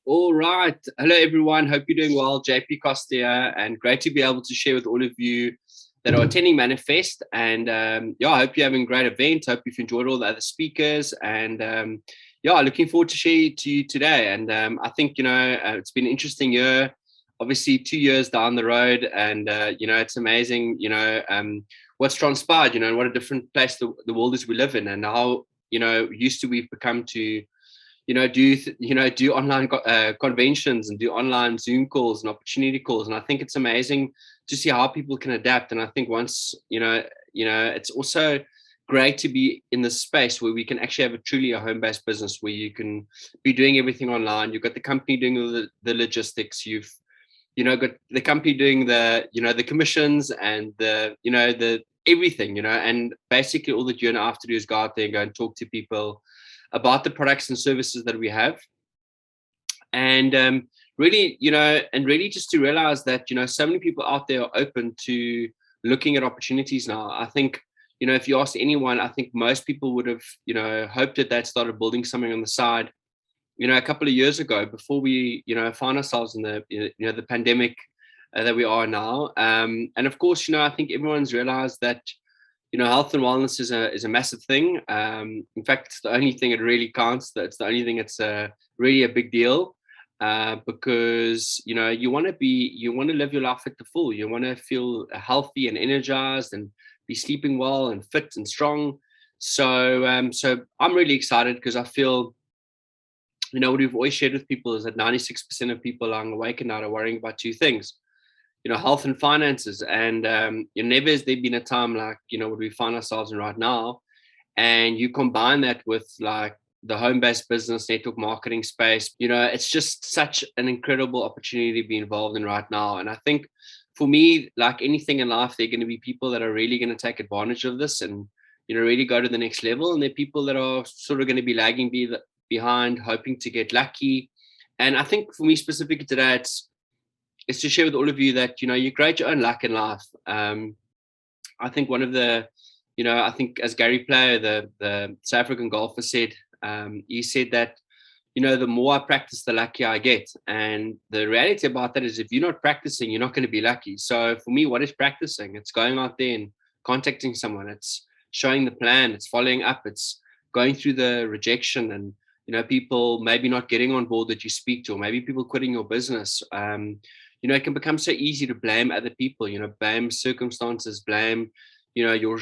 All right. Hello, everyone. Hope you're doing well. JP Koster here, and great to be able to share with all of you that are attending MannaFest. And yeah, I hope you're having a great event. Hope you've enjoyed all the other speakers. And yeah, looking forward to share to you today. And I think, it's been an interesting year, obviously 2 years down the road. And, it's amazing, what's transpired, and what a different place the world is we live in, and how, used to we've become to do online conventions and do online Zoom calls and opportunity calls. And I think it's amazing to see how people can adapt. And I think once, it's also great to be in this space where we can actually have truly a home-based business where you can be doing everything online. You've got the company doing the logistics. You've, got the company doing the commissions and the everything, and basically all that you and I have to do is go out there and go and talk to people about the products and services that we have. And really, and really just to realize that, so many people out there are open to looking at opportunities now. I think, if you ask anyone, I think most people would have, hoped that they'd started building something on the side, a couple of years ago before we, found ourselves in the pandemic that we are now. And of course, I think everyone's realized that health and wellness is a massive thing. In fact, it's the only thing that really counts. That's the only thing that's really a big deal, because you want to live your life at the full. You want to feel healthy and energized and be sleeping well and fit and strong. So I'm really excited because I feel, what we've always shared with people is that 96% of people lying awake at night are worrying about two things: health and finances. And never has there been a time like, what we find ourselves in right now. And you combine that with like the home-based business network marketing space, it's just such an incredible opportunity to be involved in right now. And I think for me, like anything in life, there are going to be people that are really going to take advantage of this and, really go to the next level. And there are people that are sort of going to be lagging behind, hoping to get lucky. And I think for me specifically today, it's to share with all of you that, you create your own luck in life. I think one of the, I think as Gary Player, the South African golfer said, he said that, the more I practice, the luckier I get. And the reality about that is if you're not practicing, you're not going to be lucky. So for me, what is practicing? It's going out there and contacting someone. It's showing the plan. It's following up. It's going through the rejection and, people maybe not getting on board that you speak to, or maybe people quitting your business. It can become so easy to blame other people, blame circumstances, blame, your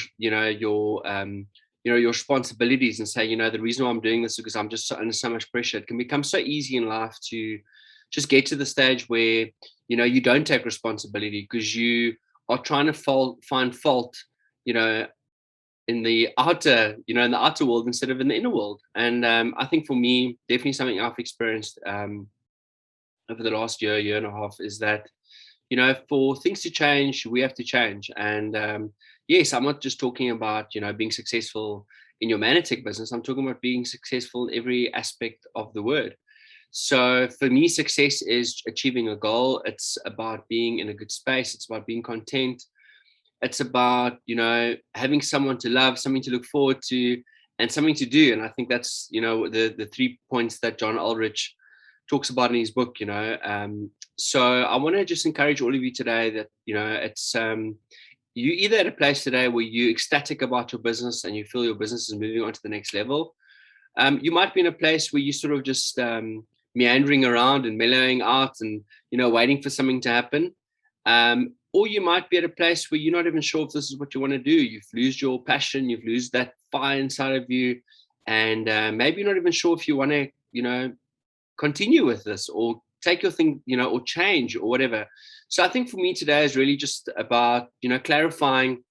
responsibilities, and say, the reason why I'm doing this is because I'm just under so much pressure. It can become so easy in life to just get to the stage where, you don't take responsibility because you are trying to find fault, in the outer world instead of in the inner world. And I think for me, definitely something I've experienced over the last year and a half is that, for things to change, we have to change. And yes, I'm not just talking about, being successful in your MannaTech business. I'm talking about being successful in every aspect of the word. So for me, success is achieving a goal. It's about being in a good space. It's about being content. It's about, having someone to love, something to look forward to, and something to do. And I think that's, the 3 points that John Ulrich talks about in his book. So I want to just encourage all of you today that, it's you either at a place today where you're ecstatic about your business and you feel your business is moving on to the next level. You might be in a place where you sort of just meandering around and mellowing out and, waiting for something to happen. Or you might be at a place where you're not even sure if this is what you want to do. You've lost your passion, you've lost that fire inside of you. And maybe you're not even sure if you want to, continue with this or take your thing, or change or whatever. So I think for me today is really just about, clarifying,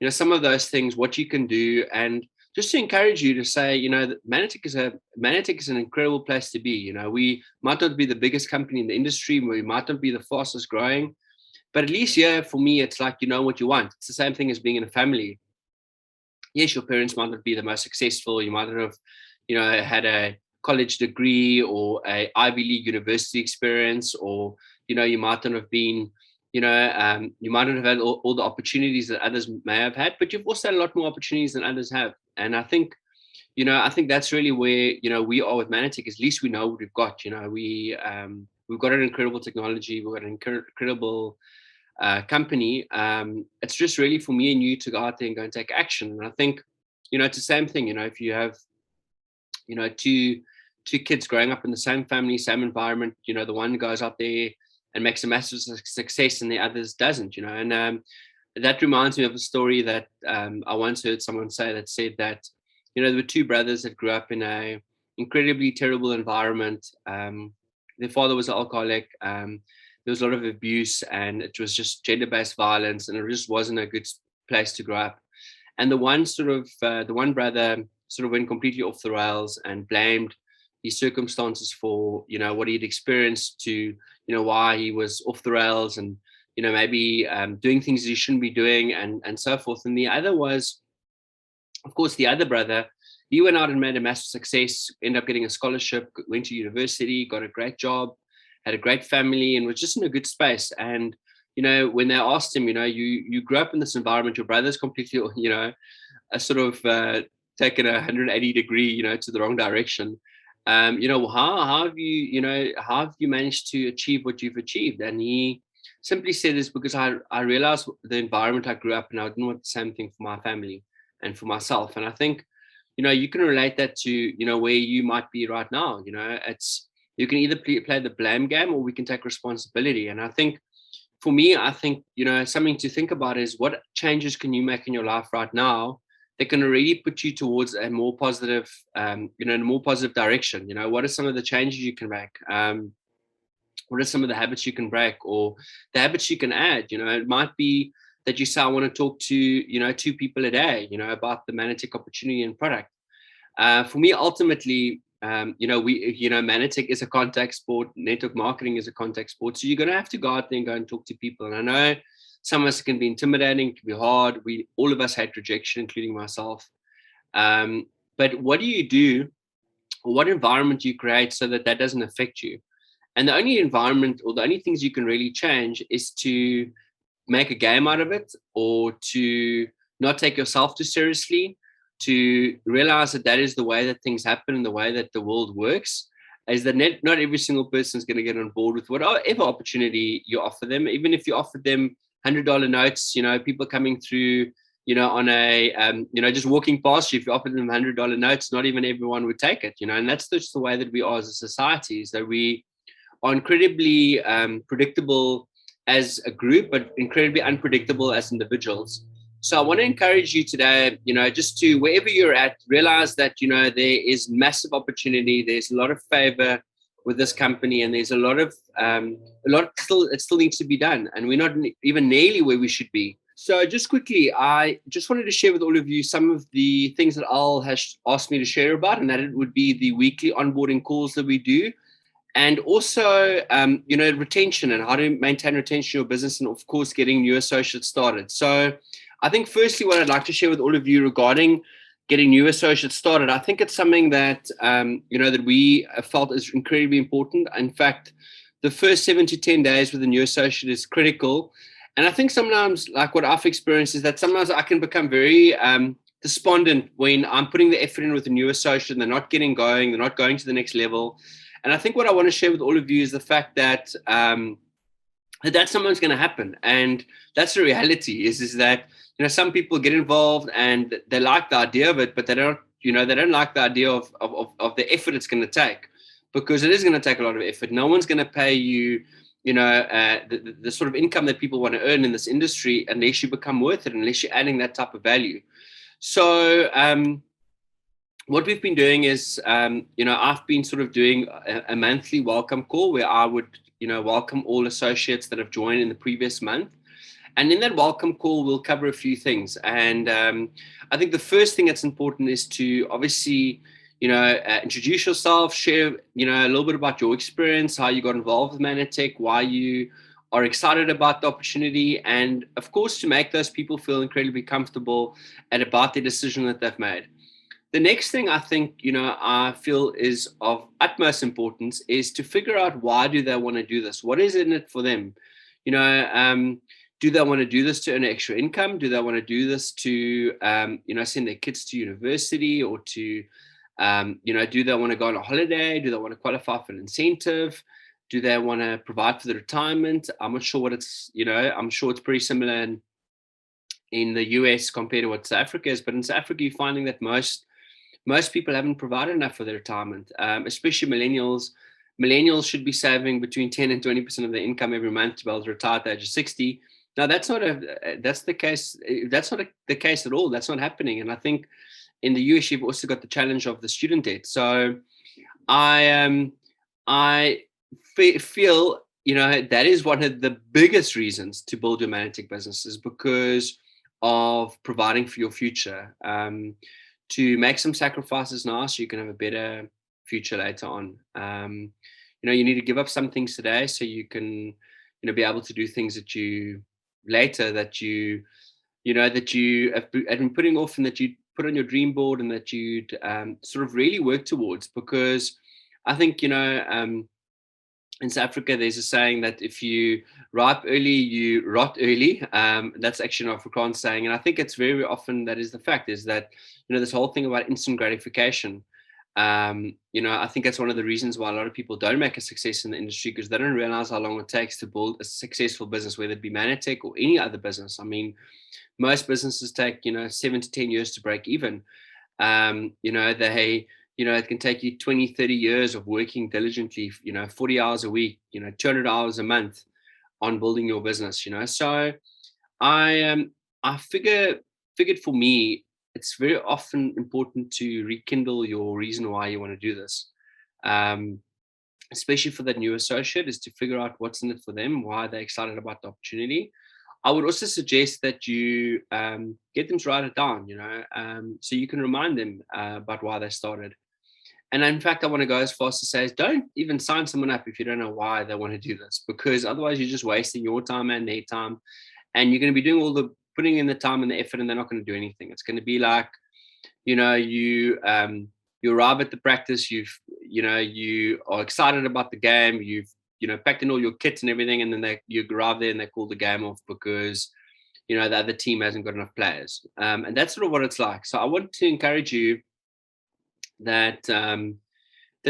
some of those things, what you can do, and just to encourage you to say, that MannaTech is an incredible place to be. We might not be the biggest company in the industry, we might not be the fastest growing, but at least for me, it's like, what you want. It's the same thing as being in a family. Yes, your parents might not be the most successful. You might not have, had a college degree or a Ivy League university experience, or, you might not have been, you might not have had all the opportunities that others may have had, but you've also had a lot more opportunities than others have. And I think, I think that's really where, we are with MannaTech, is at least we know what we've got. We've got an incredible technology. We've got an incredible company. It's just really for me and you to go out there and go and take action. And I think, it's the same thing. If you have, two kids growing up in the same family, same environment, the one goes out there and makes a massive success and the others doesn't, and that reminds me of a story that I once heard someone say, that said that, there were two brothers that grew up in a incredibly terrible environment. Their father was an alcoholic. There was a lot of abuse, and it was just gender-based violence, and it just wasn't a good place to grow up. And the one brother sort of went completely off the rails and blamed his circumstances for, what he'd experienced, to, why he was off the rails, and, maybe doing things he shouldn't be doing, and so forth. And the other was, of course, the other brother. He went out and made a massive success, ended up getting a scholarship, went to university, got a great job, had a great family, and was just in a good space. And, when they asked him, you grew up in this environment, your brother's completely, a sort of taken a 180 degree, to the wrong direction. How have you, how have you managed to achieve what you've achieved? And he simply said, is because I realized the environment I grew up in, I didn't want the same thing for my family and for myself. And I think, you can relate that to, where you might be right now. You can either play the blame game, or we can take responsibility. And I think, for me, something to think about is, what changes can you make in your life right now that can really put you towards a more positive, in a more positive direction? What are some of the changes you can make? What are some of the habits you can break, or the habits you can add? It might be that you say, I want to talk to, two people a day, about the MannaTech opportunity and product. For me, ultimately, MannaTech is a contact sport. Network marketing is a contact sport. So you're going to have to go out there and go and talk to people. And I know some of us can be intimidating, it can be hard. All of us hate rejection, including myself. But what do you do, or what environment do you create so that doesn't affect you? And the only environment, or the only things you can really change, is to make a game out of it, or to not take yourself too seriously, to realize that is the way that things happen, and the way that the world works, is that not every single person is going to get on board with whatever opportunity you offer them. Even if you offered them $100 notes, people coming through, on a, just walking past you, if you offered them $100 notes, not even everyone would take it, and that's just the way that we are as a society, is that we are incredibly predictable as a group, but incredibly unpredictable as individuals. So I want to encourage you today, just to, wherever you're at, realize that, there is massive opportunity. There's a lot of favor with this company, and there's a lot it still needs to be done. And we're not even nearly where we should be. So just quickly, I just wanted to share with all of you some of the things that Al has asked me to share about, and that it would be the weekly onboarding calls that we do. And also, retention, and how to maintain retention in your business, and of course, getting new associates started. So I think firstly, what I'd like to share with all of you regarding getting new associates started, I think it's something that, that we felt is incredibly important. In fact, the first 7 to 10 days with a new associate is critical. And I think sometimes, like what I've experienced, is that sometimes I can become very despondent when I'm putting the effort in with a new associate and they're not getting going, they're not going to the next level. And I think what I want to share with all of you is the fact that that's something's going to happen. And that's the reality, is that, some people get involved and they like the idea of it, but they don't like the idea of the effort it's going to take, because it is going to take a lot of effort. No one's going to pay you, the sort of income that people want to earn in this industry, unless you become worth it, unless you're adding that type of value. So what we've been doing is, I've been sort of doing a monthly welcome call, where I would, welcome all associates that have joined in the previous month. And in that welcome call, we'll cover a few things. And I think the first thing that's important is to obviously, introduce yourself, share, a little bit about your experience, how you got involved with MannaTech, why you are excited about the opportunity, and of course, to make those people feel incredibly comfortable and about the decision that they've made. The next thing I think, I feel is of utmost importance is to figure out, why do they want to do this? What is in it for them? do they want to do this to earn extra income? Do they want to do this to, send their kids to university, or to, do they want to go on a holiday? Do they want to qualify for an incentive? Do they want to provide for the retirement? I'm not sure what it's, I'm sure it's pretty similar in the US compared to what South Africa is. But in South Africa, you're finding that most people haven't provided enough for their retirement, especially millennials. Millennials should be saving between 10 and 20% of their income every month to be able to retire at the age of 60. Now, that's the case. That's not the case at all. That's not happening. And I think in the US, you've also got the challenge of the student debt. So I feel, that is one of the biggest reasons to build your Manatech businesses, because of providing for your future. To make some sacrifices now so you can have a better future later on. You need to give up some things today so you can, be able to do things that you later that you have been putting off, and that you put on your dream board, and that you'd sort of really work towards. Because I think, in South Africa, there's a saying that if you ripe early, you rot early. That's actually an Afrikaans saying. And I think it's very often that is the fact, is that, this whole thing about instant gratification. I think that's one of the reasons why a lot of people don't make a success in the industry, because they don't realize how long it takes to build a successful business, whether it be Manatech or any other business. I mean, most businesses take, 7 to 10 years to break even. It can take you 20, 30 years of working diligently, 40 hours a week, 200 hours a month on building your business, So I figured for me, it's very often important to rekindle your reason why you want to do this. Especially for that new associate, is to figure out what's in it for them, why they're excited about the opportunity. I would also suggest that you get them to write it down, so you can remind them about why they started. And in fact, I want to go as far as to say, don't even sign someone up if you don't know why they want to do this, because otherwise you're just wasting your time and their time, and you're going to be doing all the putting in the time and the effort, and they're not going to do anything. It's going to be like, you arrive at the practice, you are excited about the game, you've packed in all your kits and everything, and then you arrive there and they call the game off because the other team hasn't got enough players, and that's sort of what it's like. So I want to encourage you that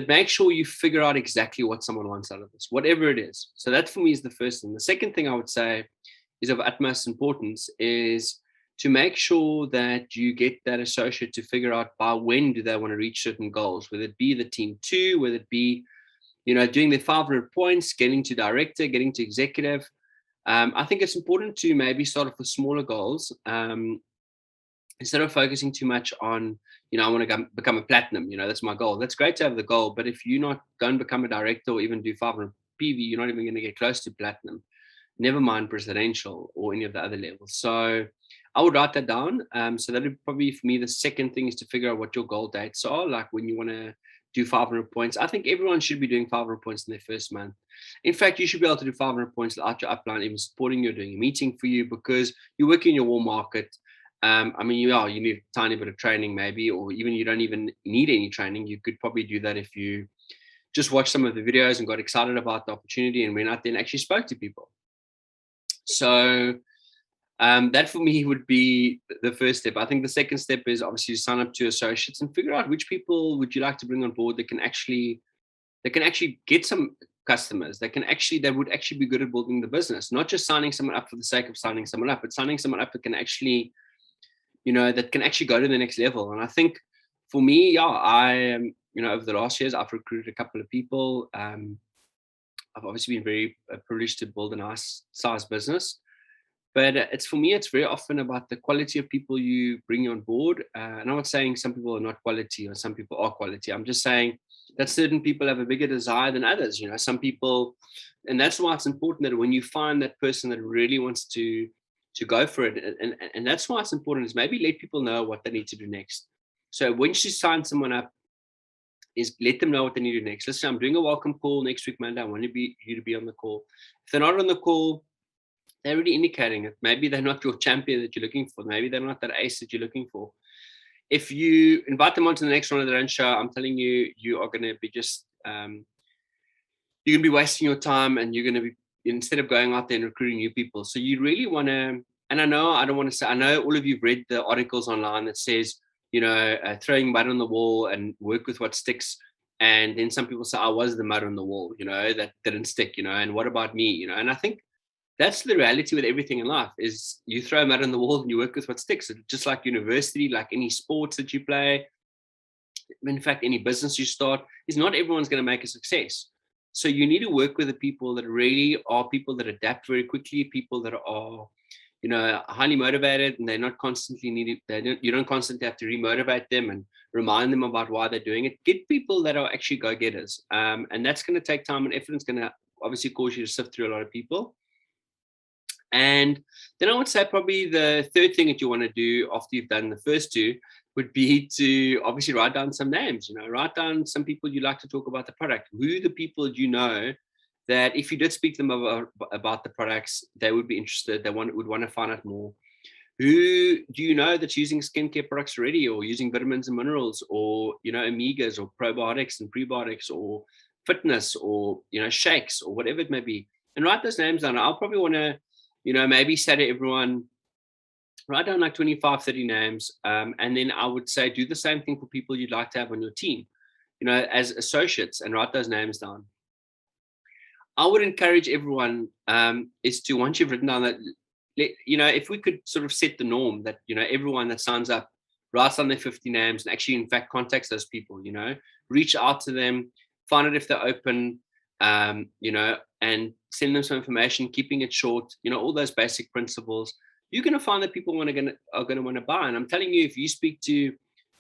make sure you figure out exactly what someone wants out of this, whatever it is. So that for me is the first thing. The second thing I would say is of utmost importance, is to make sure that you get that associate to figure out by when do they want to reach certain goals, whether it be the team 2, whether it be, doing their 500 points, getting to director, getting to executive. I think it's important to maybe start off with smaller goals. Instead of focusing too much on, I want to become a platinum, that's my goal. That's great to have the goal, but if you don't become a director or even do 500 PV, you're not even going to get close to platinum, never mind presidential or any of the other levels. So I would write that down. So that would probably, for me, the second thing is to figure out what your goal dates are, like when you want to do 500 points. I think everyone should be doing 500 points in their first month. In fact, you should be able to do 500 points without your upline even supporting you, doing a meeting for you, because you're working in your warm market. You need a tiny bit of training maybe, or even you don't even need any training. You could probably do that if you just watched some of the videos and got excited about the opportunity and went out there and actually spoke to people. So that for me would be the first step. I think the second step is obviously sign up to associates and figure out which people would you like to bring on board that can actually get some customers, that would actually be good at building the business, not just signing someone up for the sake of signing someone up, but signing someone up that can actually go to the next level. And I think for me, I am, over the last years, I've recruited a couple of people. I've obviously been very privileged to build a nice size business, but it's very often about the quality of people you bring on board. And I'm not saying some people are not quality or some people are quality. I'm just saying that certain people have a bigger desire than others. Some people, and that's why it's important that when you find that person that really wants to go for it, and that's why it's important, is maybe let people know what they need to do next. So when you sign someone up, is let them know what they need to do next. Listen, I'm doing a welcome call next week, Monday. I want you to be on the call. If they're not on the call, they're already indicating it. Maybe they're not your champion that you're looking for. Maybe they're not that ace that you're looking for. If you invite them onto the next one of their own show, I'm telling you, you are going to be just, you're going to be wasting your time, and you're going to be instead of going out there and recruiting new people. So you really want to, and I know all of you've read the articles online that says, throwing mud on the wall and work with what sticks. And then some people say, I was the mud on the wall, that didn't stick, and what about me, and I think that's the reality with everything in life is you throw mud on the wall and you work with what sticks. Just like university, like any sports that you play, in fact, any business you start, is not everyone's going to make a success. So you need to work with the people that really are people that adapt very quickly, people that are, highly motivated, and they're not constantly needed. You don't constantly have to remotivate them and remind them about why they're doing it. Get people that are actually go-getters. And that's going to take time and effort. It's going to obviously cause you to sift through a lot of people. And then I would say probably the third thing that you want to do after you've done the first two would be to obviously write down some names, write down some people you like to talk about the product. Who are the people that if you did speak to them about the products, they would be interested, would want to find out more. Who do you know that's using skincare products already, or using vitamins and minerals, or, omegas or probiotics and prebiotics, or fitness, or, shakes, or whatever it may be. And write those names down. I'll probably want to, maybe say to everyone, write down like 25, 30 names. And then I would say, do the same thing for people you'd like to have on your team, as associates, and write those names down. I would encourage everyone is to, once you've written down that, if we could sort of set the norm that, everyone that signs up writes down their 50 names and actually, in fact, contacts those people, reach out to them, find out if they're open, and send them some information, keeping it short, all those basic principles. You're going to find that people are going to want to buy. And I'm telling you, if you speak to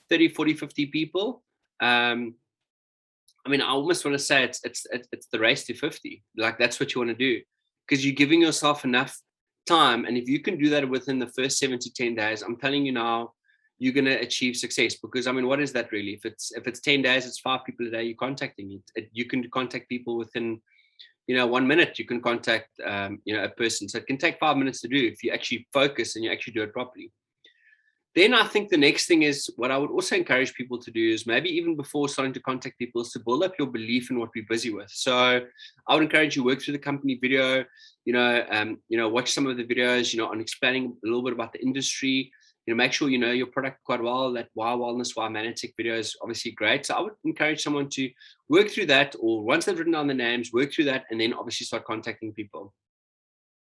30, 40, 50 people, I almost want to say it's the race to 50. Like, that's what you want to do, because you're giving yourself enough time. And if you can do that within the first 7 to 10 days, I'm telling you now, you're going to achieve success. Because what is that really? If it's 10 days, it's 5 people a day you're contacting. You can contact people within 1 minute. You can contact a person. So it can take 5 minutes to do if you actually focus and you actually do it properly. Then I think the next thing is, what I would also encourage people to do is, maybe even before starting to contact people, is to build up your belief in what we're busy with. So I would encourage you to work through the company video, watch some of the videos, on explaining a little bit about the industry, make sure you know your product quite well. That Why Wellness, Why MannaTech video is obviously great. So I would encourage someone to work through that, or once they've written down the names, work through that, and then obviously start contacting people.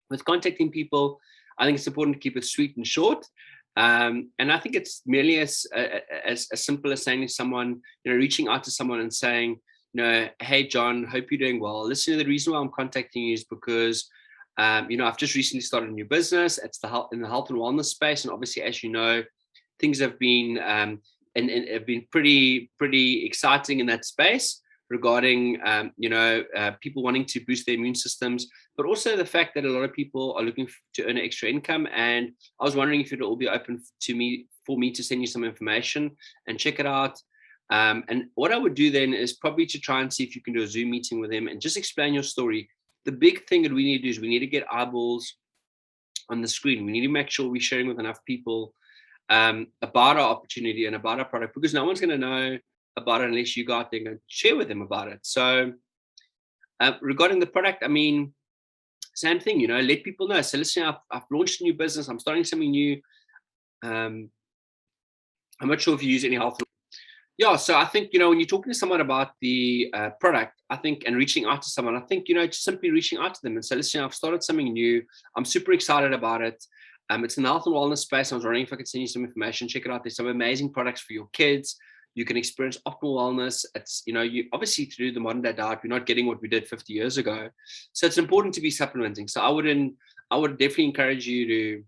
With contacting people, I think it's important to keep it sweet and short. And I think it's merely as simple as saying to someone, reaching out to someone and saying, hey, John, hope you're doing well. Listen, the reason why I'm contacting you is because, I've just recently started a new business. It's in the health and wellness space. And obviously, as you know, things have been and have been pretty exciting in that space, regarding, people wanting to boost their immune systems, but also the fact that a lot of people are looking to earn extra income. And I was wondering if it would all be open for me to send you some information and check it out. And what I would do then is probably to try and see if you can do a Zoom meeting with them and just explain your story. The big thing that we need to do is we need to get eyeballs on the screen. We need to make sure we're sharing with enough people about our opportunity and about our product, because no one's going to know about it unless you go out there and share with them about it. So regarding the product, same thing, let people know. So listen, I've launched a new business. I'm starting something new. I'm not sure if you use any health. Yeah, so I think, when you're talking to someone about the product, I think, and reaching out to someone, I think, just simply reaching out to them and say, listen, I've started something new. I'm super excited about it. It's in the health and wellness space. I was wondering if I could send you some information. Check it out. There's some amazing products for your kids. You can experience optimal wellness. It's, you obviously, through the modern day diet, we're not getting what we did 50 years ago. So it's important to be supplementing. So I would definitely encourage you to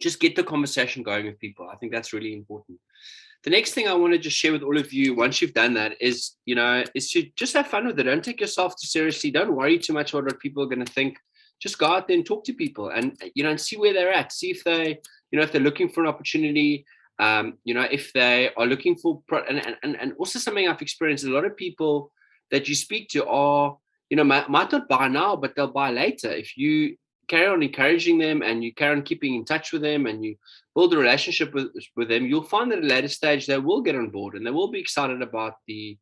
just get the conversation going with people. I think that's really important. The next thing I want to just share with all of you, once you've done that, is to just have fun with it. Don't take yourself too seriously. Don't worry too much about what people are going to think. Just go out there and talk to people, and and see where they're at. See if they, if they're looking for an opportunity. If they are looking for, and also something I've experienced, a lot of people that you speak to are, might not buy now, but they'll buy later. If you carry on encouraging them and you carry on keeping in touch with them and you build a relationship with them, you'll find that at a later stage they will get on board and they will be excited about the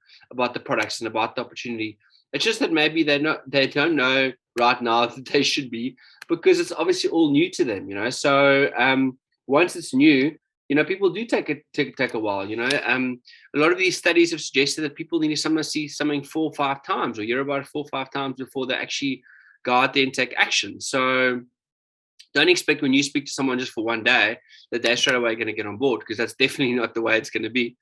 products and about the opportunity. It's just that maybe they don't know right now that they should be, because it's obviously all new to them, So once it's new, people do take a while, A lot of these studies have suggested that people need to sometimes see something 4 or 5 times or hear about it 4 or 5 times before they actually go out there and take action. So don't expect when you speak to someone just for one day that they're straight away going to get on board, because that's definitely not the way it's going to be.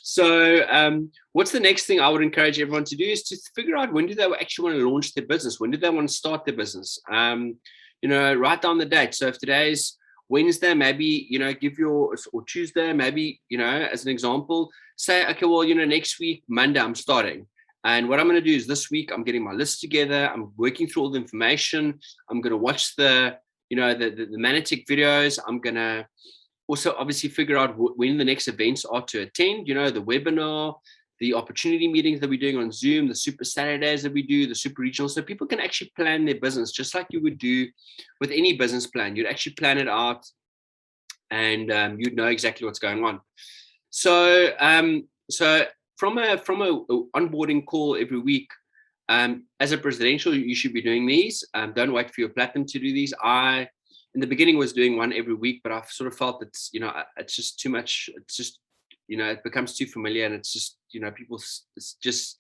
So what's the next thing I would encourage everyone to do is to figure out, when do they actually want to launch their business? When do they want to start their business? Write down the date. So if today's Wednesday, maybe, or Tuesday, maybe, as an example, say, okay, well, next week, Monday, I'm starting. And what I'm going to do is this week, I'm getting my list together. I'm working through all the information. I'm going to watch the MannaTech videos. I'm going to also obviously figure out when the next events are to attend, the webinar, the opportunity meetings that we're doing on Zoom, the Super Saturdays that we do, the Super Regional, so people can actually plan their business just like you would do with any business plan. You'd actually plan it out, and you'd know exactly what's going on. So from a onboarding call every week, as a presidential, you should be doing these. Don't wait for your platinum to do these. I, in the beginning, was doing one every week, but I've sort of felt that, it's just too much. It's just, it becomes too familiar, and it's just, people, it's just,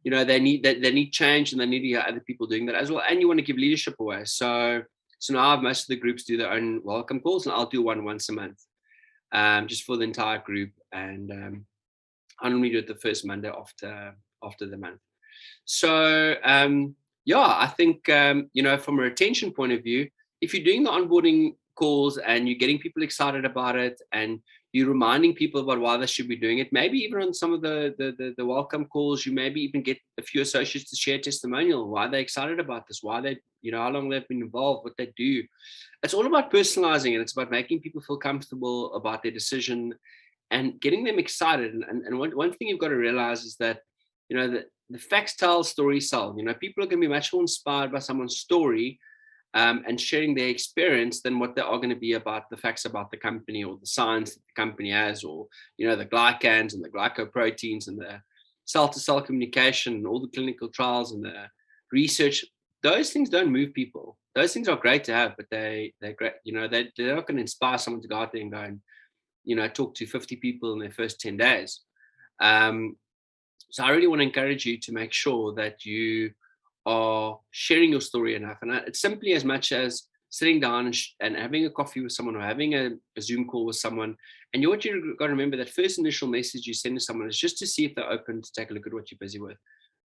they need change, and they need to hear other people doing that as well. And you want to give leadership away. So now most of the groups do their own welcome calls, and I'll do one once a month, just for the entire group. And I normally do it the first Monday after the month. So I think from a retention point of view, if you're doing the onboarding calls and you're getting people excited about it, and you're reminding people about why they should be doing it, maybe even on some of the welcome calls, you maybe even get a few associates to share testimonial, why they're excited about this, why they, how long they've been involved, what they do. It's all about personalizing it. It's about making people feel comfortable about their decision and getting them excited. And one thing you've got to realize is that, the facts tell, stories sell. People are going to be much more inspired by someone's story and sharing their experience than what they are going to be about the facts about the company, or the science that the company has, or, the glycans and the glycoproteins and the cell-to-cell communication and all the clinical trials and the research. Those things don't move people. Those things are great to have, but they're great. They're not going to inspire someone to go out there and go and, talk to 50 people in their first 10 days. So I really want to encourage you to make sure that you are sharing your story enough. And it's simply as much as sitting down and having a coffee with someone, or having a Zoom call with someone. And what you've got to remember, that first initial message you send to someone is just to see if they're open to take a look at what you're busy with.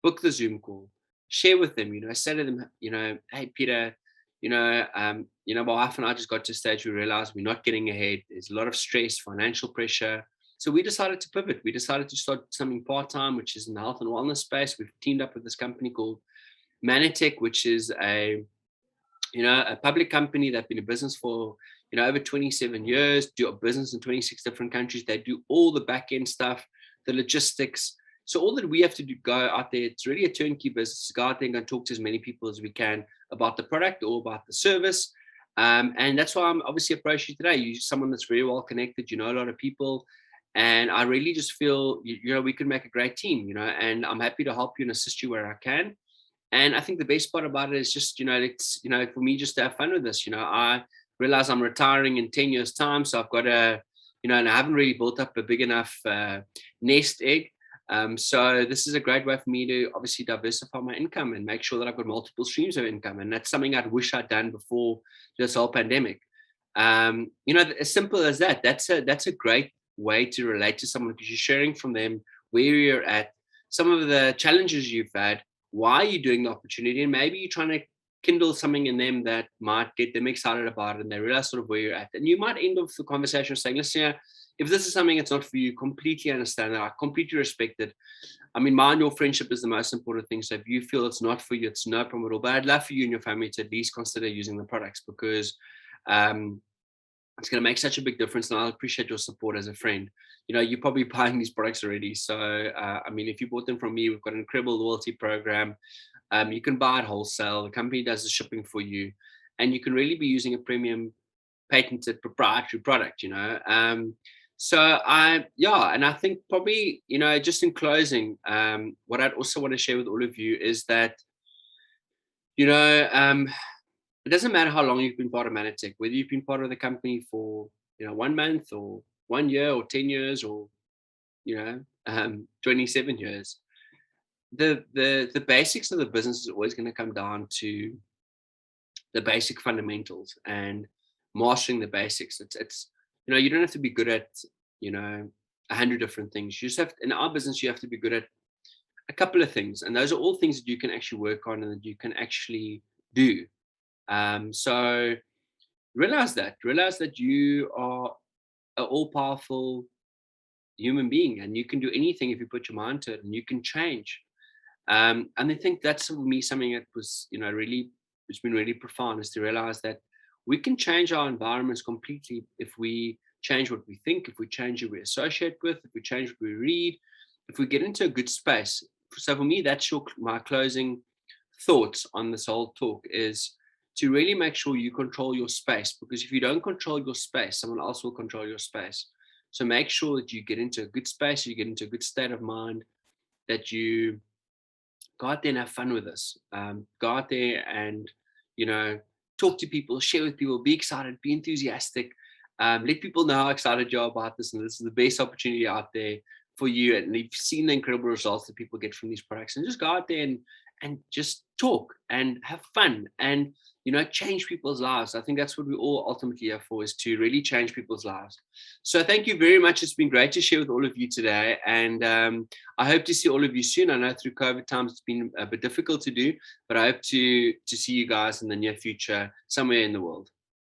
Book the Zoom call, share with them, say to them, hey, Peter, my wife and I just got to a stage where we realized we're not getting ahead. There's a lot of stress, financial pressure. So we decided to pivot. We decided to start something part-time, which is in the health and wellness space. We've teamed up with this company called MannaTech, which is a public company that's been in business for, over 27 years, do a business in 26 different countries. They do all the back-end stuff, the logistics. So all that we have to do, go out there, it's really a turnkey business. Go out there and go and talk to as many people as we can about the product or about the service. And that's why I'm obviously approaching you today. You're someone that's very well connected, a lot of people. And I really just feel, we could make a great team, and I'm happy to help you and assist you where I can. And I think the best part about it is just, it's, for me just to have fun with this. I realize I'm retiring in 10 years time. So I've got and I haven't really built up a big enough nest egg. So this is a great way for me to obviously diversify my income and make sure that I've got multiple streams of income. And that's something I'd wish I'd done before this whole pandemic. As simple as that. That's a great way to relate to someone, because you're sharing from them where you're at, some of the challenges you've had, why you're doing the opportunity, and maybe you're trying to kindle something in them that might get them excited about it, and they realize sort of where you're at. And you might end off the conversation saying, listen, if this is something that's not for you, completely understand that. I completely respect it. I mean, mine, your friendship is the most important thing. So if you feel it's not for you, it's no problem at all. But I'd love for you and your family to at least consider using the products, because it's going to make such a big difference. And I appreciate your support as a friend. You're probably buying these products already. So, if you bought them from me, we've got an incredible loyalty program. You can buy it wholesale. The company does the shipping for you. And you can really be using a premium patented proprietary product, and I think probably, just in closing, what I'd also want to share with all of you is that, It doesn't matter how long you've been part of MannaTech, whether you've been part of the company for 1 month or 1 year or 10 years or 27 years. The basics of the business is always going to come down to the basic fundamentals and mastering the basics. It's you don't have to be good at 100 different things. You just have in our business you have to be good at a couple of things, and those are all things that you can actually work on and that you can actually do. So realize that you are an all-powerful human being, and you can do anything if you put your mind to it, and you can change. And I think that's for me something that was, really, it's been really profound, is to realize that we can change our environments completely if we change what we think, if we change who we associate with, if we change what we read, if we get into a good space. So for me, that's my closing thoughts on this whole talk, is to really make sure you control your space, because if you don't control your space, someone else will control your space. So make sure that you get into a good space, you get into a good state of mind, that you go out there and have fun with this. Go out there and, talk to people, share with people, be excited, be enthusiastic. Let people know how excited you are about this, and this is the best opportunity out there for you. And you've seen the incredible results that people get from these products, and just go out there and just talk and have fun and, change people's lives. I think that's what we all ultimately are for, is to really change people's lives. So thank you very much. It's been great to share with all of you today. And I hope to see all of you soon. I know through COVID times it's been a bit difficult to do, but I hope to see you guys in the near future somewhere in the world.